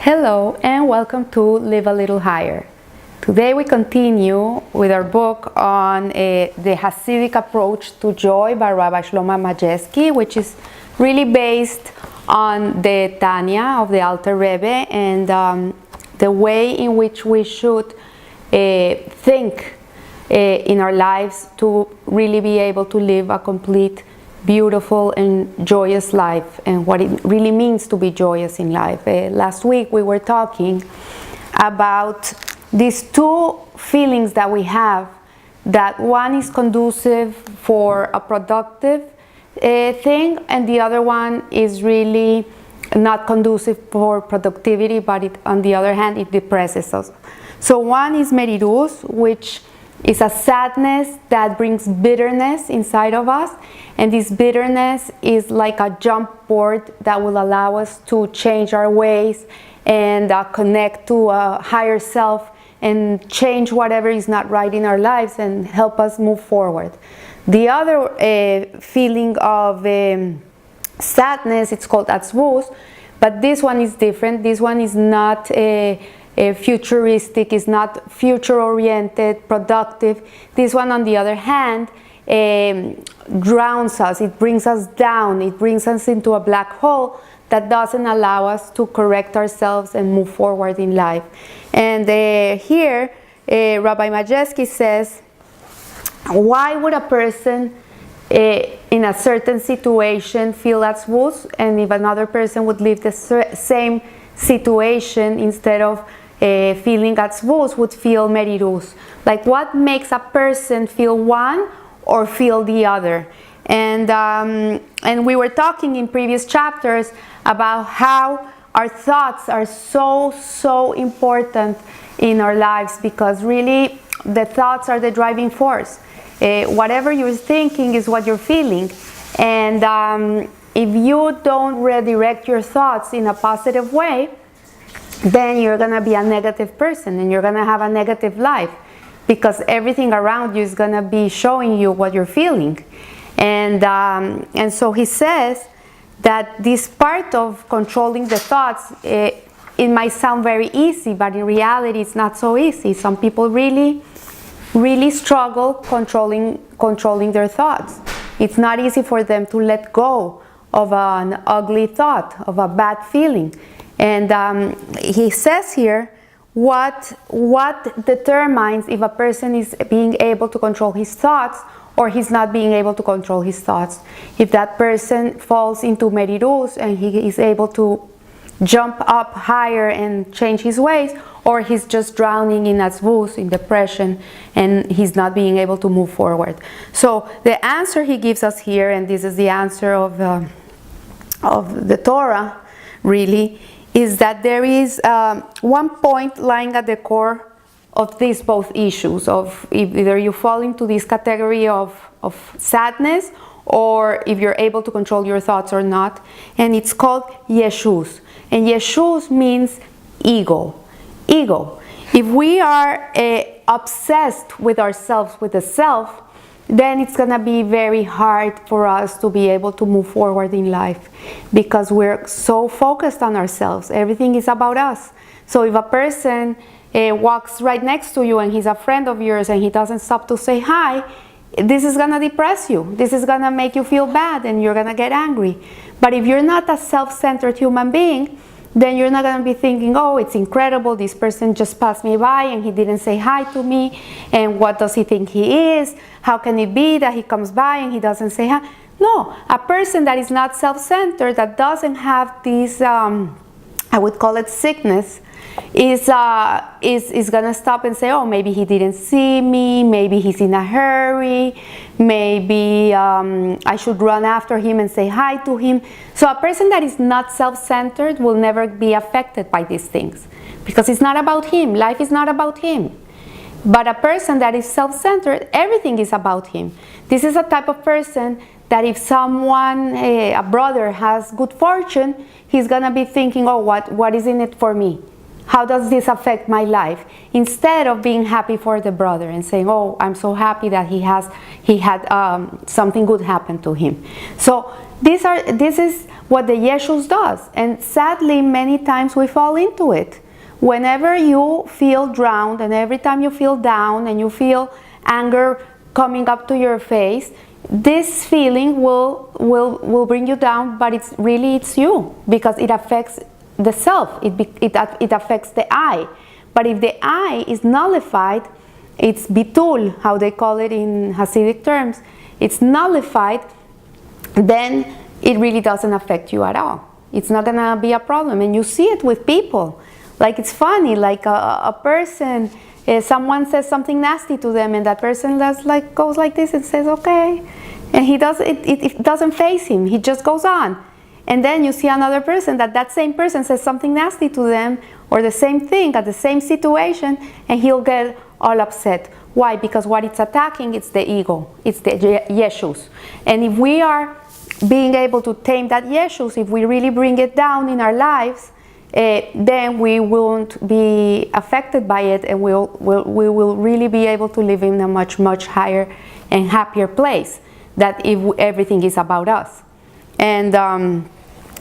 Hello and welcome to Live a Little Higher. Today we continue with our book on the Hasidic approach to joy by Rabbi Shlomo Majewski, which is really based on the Tanya of the Alter Rebbe and the way in which we should think in our lives to really be able to live a complete, beautiful and joyous life, and what it really means to be joyous in life. Last week we were talking about these two feelings that we have, that one is conducive for a productive thing and the other one is really not conducive for productivity, but on the other hand it depresses us. So one is merirus, which is a sadness that brings bitterness inside of us, and this bitterness is like a jump board that will allow us to change our ways and connect to a higher self and change whatever is not right in our lives and help us move forward. The other feeling of sadness, it's called atzvus, but this one is different. This one is not futuristic, is not future-oriented, productive. This one, on the other hand, drowns us. It brings us down. It brings us into a black hole that doesn't allow us to correct ourselves and move forward in life. And here, Rabbi Majewski says, why would a person in a certain situation feel atzvus, and if another person would live the same situation, instead of feeling atzvus, would feel merirus? Like, what makes a person feel one or feel the other? And we were talking in previous chapters about how our thoughts are so important in our lives, because really the thoughts are the driving force. Whatever you're thinking is what you're feeling, and if you don't redirect your thoughts in a positive way, then you're going to be a negative person and you're going to have a negative life, because everything around you is going to be showing you what you're feeling. And so he says that this part of controlling the thoughts, it might sound very easy, but in reality it's not so easy. Some people really struggle controlling their thoughts. It's not easy for them to let go of an ugly thought, of a bad feeling. And he says here what determines if a person is being able to control his thoughts or he's not being able to control his thoughts. If that person falls into merirus and he is able to jump up higher and change his ways, or he's just drowning in atzvus, in depression, and he's not being able to move forward. So the answer he gives us here, and this is the answer of the Torah, really, is that there is one point lying at the core of these both issues, of either you fall into this category of sadness, or if you're able to control your thoughts or not, and it's called yeshus. And yeshus means ego. If we are obsessed with ourselves, with the self, then it's going to be very hard for us to be able to move forward in life, because we're so focused on ourselves. Everything is about us. So if a person walks right next to you and he's a friend of yours and he doesn't stop to say hi, this is going to depress you. This is going to make you feel bad and you're going to get angry. But if you're not a self-centered human being, then you're not going to be thinking, oh, it's incredible, this person just passed me by and he didn't say hi to me, and what does he think he is? How can it be that he comes by and he doesn't say hi? No, a person that is not self-centered, that doesn't have this, I would call it sickness, is going to stop and say, oh, maybe he didn't see me, maybe he's in a hurry, maybe I should run after him and say hi to him. So a person that is not self-centered will never be affected by these things, because it's not about him. Life is not about him. But a person that is self-centered, everything is about him. This is a type of person that if someone, a brother, has good fortune, he's going to be thinking, oh, what is in it for me? How does this affect my life? Instead of being happy for the brother and saying, oh, I'm so happy that he had something good happen to him. So this is what the Yeshus does. And sadly, many times we fall into it. Whenever you feel drowned and every time you feel down and you feel anger coming up to your face, this feeling will bring you down, but it's you, because it affects the self, it affects the I. But if the I is nullified, it's bitul, how they call it in Hasidic terms, it's nullified, then it really doesn't affect you at all. It's not gonna be a problem. And you see it with people. Like, it's funny, like a person, someone says something nasty to them and that person goes like this and says, okay. And it doesn't faze him, he just goes on. And then you see another person that same person says something nasty to them or the same thing at the same situation, and he'll get all upset. Why? Because what it's attacking, it's the ego, it's the Yeshus. And if we are being able to tame that Yeshus, if we really bring it down in our lives, then we won't be affected by it, and we will really be able to live in a much, much higher and happier place, that if everything is about us. And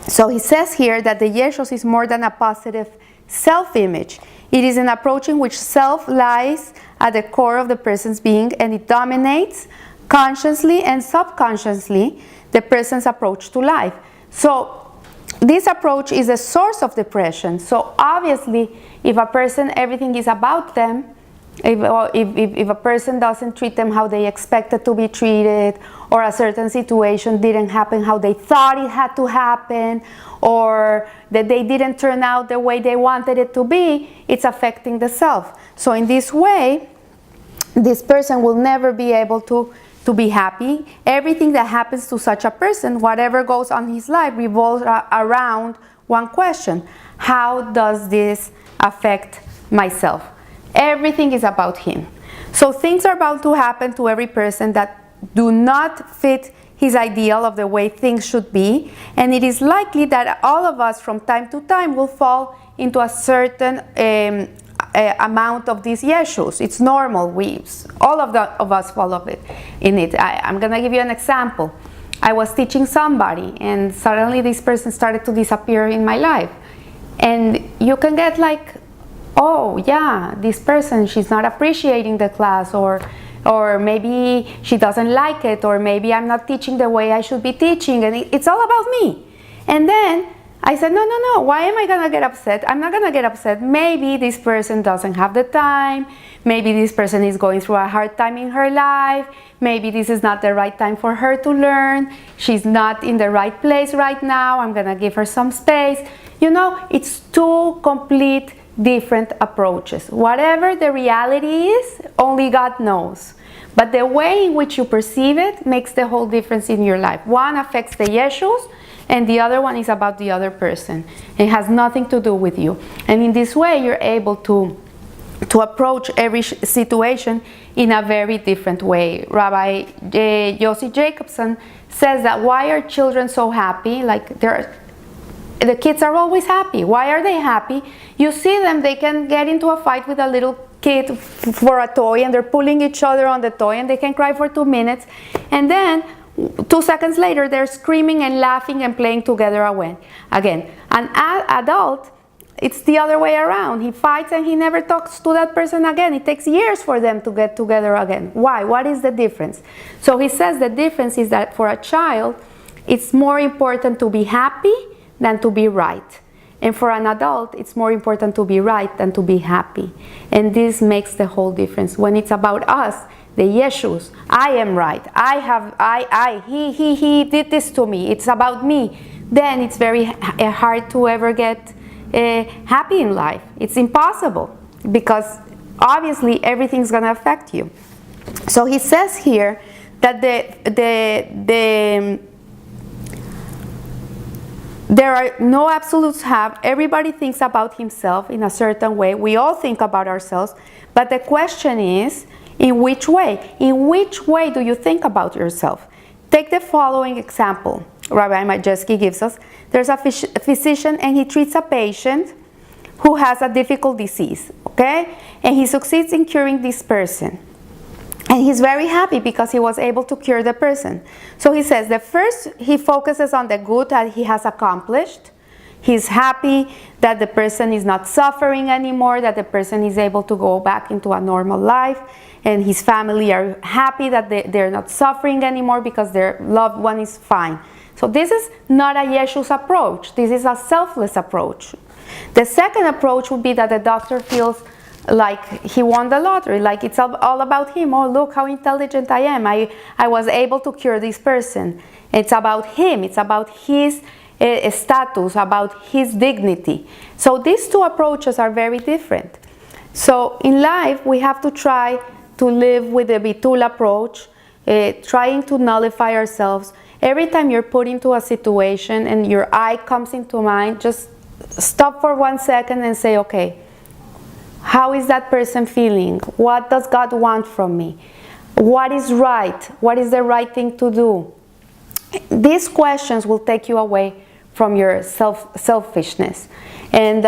so he says here that the Yeshus is more than a positive self-image. It is an approach in which self lies at the core of the person's being, and it dominates consciously and subconsciously the person's approach to life. So this approach is a source of depression. So obviously, if a person, everything is about them, if a person doesn't treat them how they expected to be treated, or a certain situation didn't happen how they thought it had to happen, or that they didn't turn out the way they wanted it to be, it's affecting the self. So in this way, this person will never be able to be happy. Everything that happens to such a person, whatever goes on in his life, revolves around one question: how does this affect myself? Everything is about him. So things are bound to happen to every person that do not fit his ideal of the way things should be, and it is likely that all of us from time to time will fall into a certain amount of these Yeshus. It's normal. All of us fall in it. I'm going to give you an example. I was teaching somebody, and suddenly this person started to disappear in my life. And you can get like, oh yeah, this person, she's not appreciating the class, or maybe she doesn't like it, or maybe I'm not teaching the way I should be teaching, and it's all about me. And then I said, no, why am I gonna get upset? I'm not gonna get upset. Maybe this person doesn't have the time, maybe this person is going through a hard time in her life, maybe this is not the right time for her to learn, she's not in the right place right now, I'm gonna give her some space. You know, it's two complete different approaches. Whatever the reality is, only God knows. But the way in which you perceive it makes the whole difference in your life. One affects the Yeshus, and the other one is about the other person. It has nothing to do with you. And in this way, you're able to approach every situation in a very different way. Rabbi Yossi Jacobson says that why are children so happy? Like the kids are always happy. Why are they happy? You see them, they can get into a fight with a little kid for a toy, and they're pulling each other on the toy, and they can cry for 2 minutes, and then 2 seconds later they're screaming and laughing and playing together again. An adult, it's the other way around. He fights and he never talks to that person again. It takes years for them to get together again. Why? What is the difference? So he says the difference is that for a child, it's more important to be happy than to be right. And for an adult, it's more important to be right than to be happy. And this makes the whole difference. When it's about us, the Yeshus, I am right, he did this to me, it's about me, then it's very hard to ever get happy in life. It's impossible, because obviously everything's going to affect you. So he says here that there are no absolutes have. Everybody thinks about himself in a certain way. We all think about ourselves. But the question is, in which way? In which way do you think about yourself? Take the following example Rabbi Majewski gives us. There's a physician, and he treats a patient who has a difficult disease, okay? And he succeeds in curing this person. And he's very happy because he was able to cure the person. So he says that first he focuses on the good that he has accomplished. He's happy that the person is not suffering anymore, that the person is able to go back into a normal life, and his family are happy that they're not suffering anymore because their loved one is fine. So this is not a Yeshu's approach. This is a selfless approach. The second approach would be that the doctor feels like he won the lottery, like it's all about him. Oh, look how intelligent I am. I was able to cure this person. It's about him. It's about his status, about his dignity. So these two approaches are very different. So in life, we have to try to live with the Bitul approach, trying to nullify ourselves. Every time you're put into a situation and your I comes into mind, just stop for 1 second and say, okay, how is that person feeling? What does God want from me? What is right? What is the right thing to do? These questions will take you away from your selfishness, and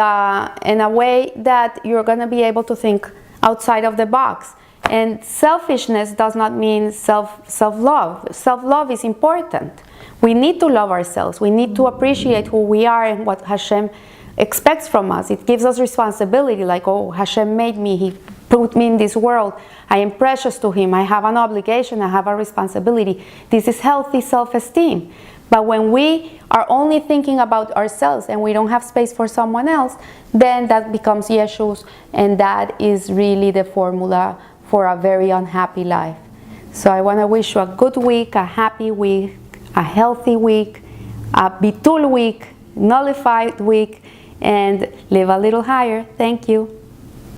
in a way that you're going to be able to think outside of the box. And selfishness does not mean self-love. Self-love is important. We need to love ourselves. We need to appreciate who we are and what Hashem expects from us. It gives us responsibility, like, oh, Hashem made me, He put me in this world, I am precious to Him, I have an obligation, I have a responsibility. This is healthy self-esteem. But when we are only thinking about ourselves and we don't have space for someone else, then that becomes Yeshu's, and that is really the formula for a very unhappy life. So I want to wish you a good week, a happy week, a healthy week, a Bitul week, nullified week, and live a little higher. Thank you.